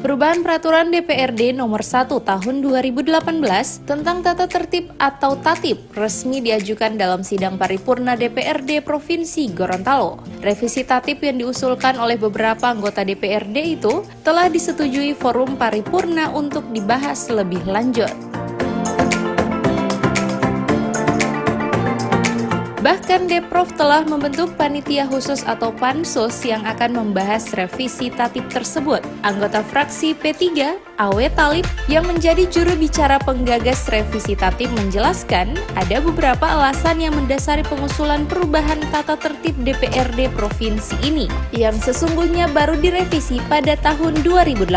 Perubahan Peraturan DPRD Nomor 1 Tahun 2018 tentang Tata Tertib atau Tatip resmi diajukan dalam sidang paripurna DPRD Provinsi Gorontalo. Revisi Tatip yang diusulkan oleh beberapa anggota DPRD itu telah disetujui forum paripurna untuk dibahas lebih lanjut. Bahkan Deprov telah membentuk panitia khusus atau pansus yang akan membahas revisi tatip tersebut. Anggota fraksi P3, Awe Talib, yang menjadi juru bicara penggagas revisi tatip menjelaskan ada beberapa alasan yang mendasari pengusulan perubahan tata tertib DPRD provinsi ini, yang sesungguhnya baru direvisi pada tahun 2018.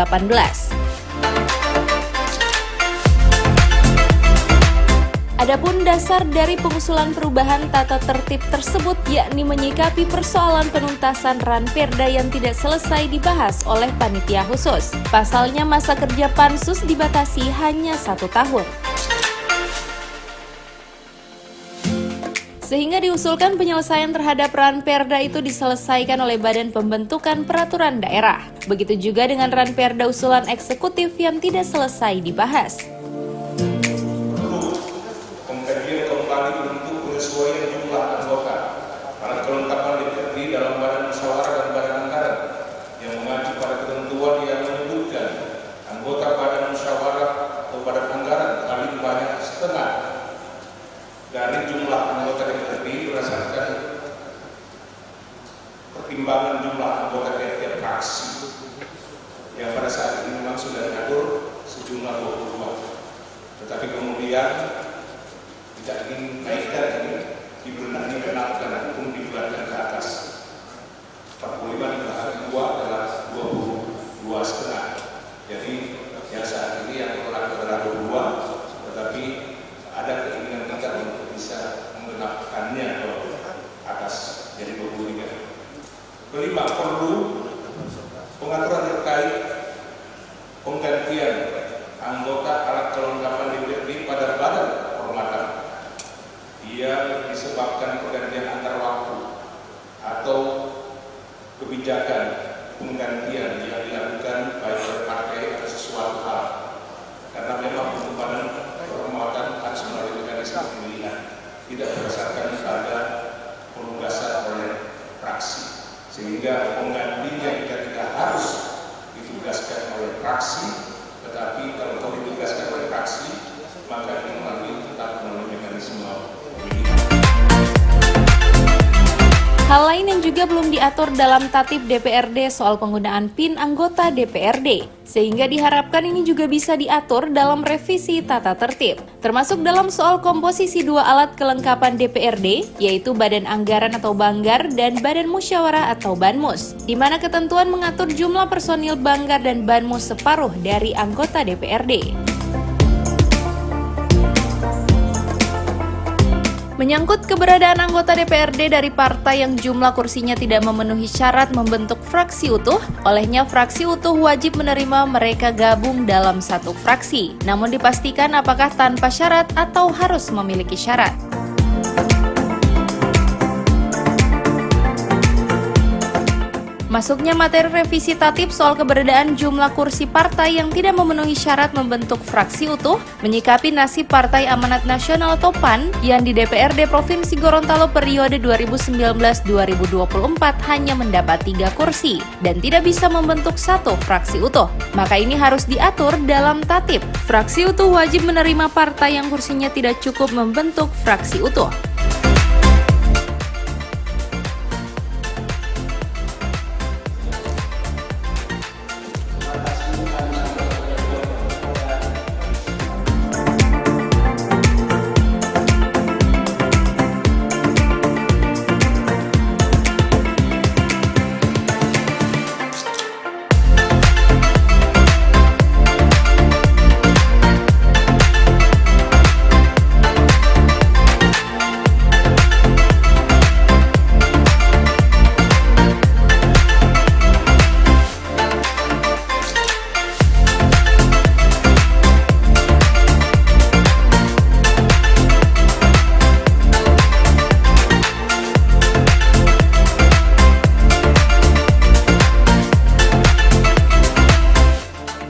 Adapun dasar dari pengusulan perubahan tata tertib tersebut yakni menyikapi persoalan penuntasan ranperda yang tidak selesai dibahas oleh panitia khusus. Pasalnya masa kerja pansus dibatasi hanya 1 tahun. Sehingga diusulkan penyelesaian terhadap ranperda itu diselesaikan oleh Badan Pembentukan Peraturan Daerah. Begitu juga dengan ranperda usulan eksekutif yang tidak selesai dibahas. Penyesuaian jumlah anggota pada kelengkapan DPRD dalam badan musyawarah dan badan anggaran yang mengacu pada ketentuan yang menyebutkan anggota badan musyawarah atau badan anggaran paling banyak setengah dari jumlah anggota DPRD berdasarkan pertimbangan jumlah anggota tiap fraksi yang pada saat ini memang sudah diatur sejumlah 22, tetapi kemudian tidak ingin naikkan ini dibenahi karena hukum dibulatkan ke atas 45 dibahagi 2 adalah 22,5. Jadi yang saat ini yang tolak adalah 22, tetapi ada keinginan kita untuk bisa menggenapkannya ke atas jadi 23. Kelima, perlu pengaturan terkait penggantian anggota alat kelengkapan DPRD pada badan kehormatan yang disebabkan pergantian antar waktu atau kebijakan penggantian yang dilakukan baik oleh partai atau sesuatu hal, karena memang badan kehormatan harus melalui mekanisme pemilihan tidak berdasarkan pada penugasan oleh fraksi, sehingga penggantinya tidak harus ditugaskan oleh fraksi, tetapi kalau ditugaskan oleh fraksi maka tetap melalui mekanisme pemilihan. Hal lain yang juga belum diatur dalam tatip DPRD soal penggunaan PIN anggota DPRD, sehingga diharapkan ini juga bisa diatur dalam revisi tata tertib, termasuk dalam soal komposisi 2 alat kelengkapan DPRD, yaitu Badan Anggaran atau Banggar dan Badan Musyawarah atau Banmus, di mana ketentuan mengatur jumlah personil Banggar dan Banmus separuh dari anggota DPRD. Menyangkut keberadaan anggota DPRD dari partai yang jumlah kursinya tidak memenuhi syarat membentuk fraksi utuh, olehnya fraksi utuh wajib menerima mereka gabung dalam satu fraksi. Namun dipastikan apakah tanpa syarat atau harus memiliki syarat. Masuknya materi revisi tatip soal keberadaan jumlah kursi partai yang tidak memenuhi syarat membentuk fraksi utuh, menyikapi nasib Partai Amanat Nasional atau PAN yang di DPRD Provinsi Gorontalo periode 2019-2024 hanya mendapat 3 kursi dan tidak bisa membentuk satu fraksi utuh. Maka ini harus diatur dalam tatip. Fraksi utuh wajib menerima partai yang kursinya tidak cukup membentuk fraksi utuh.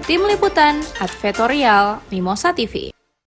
Tim Liputan, Advertorial, Mimosa TV.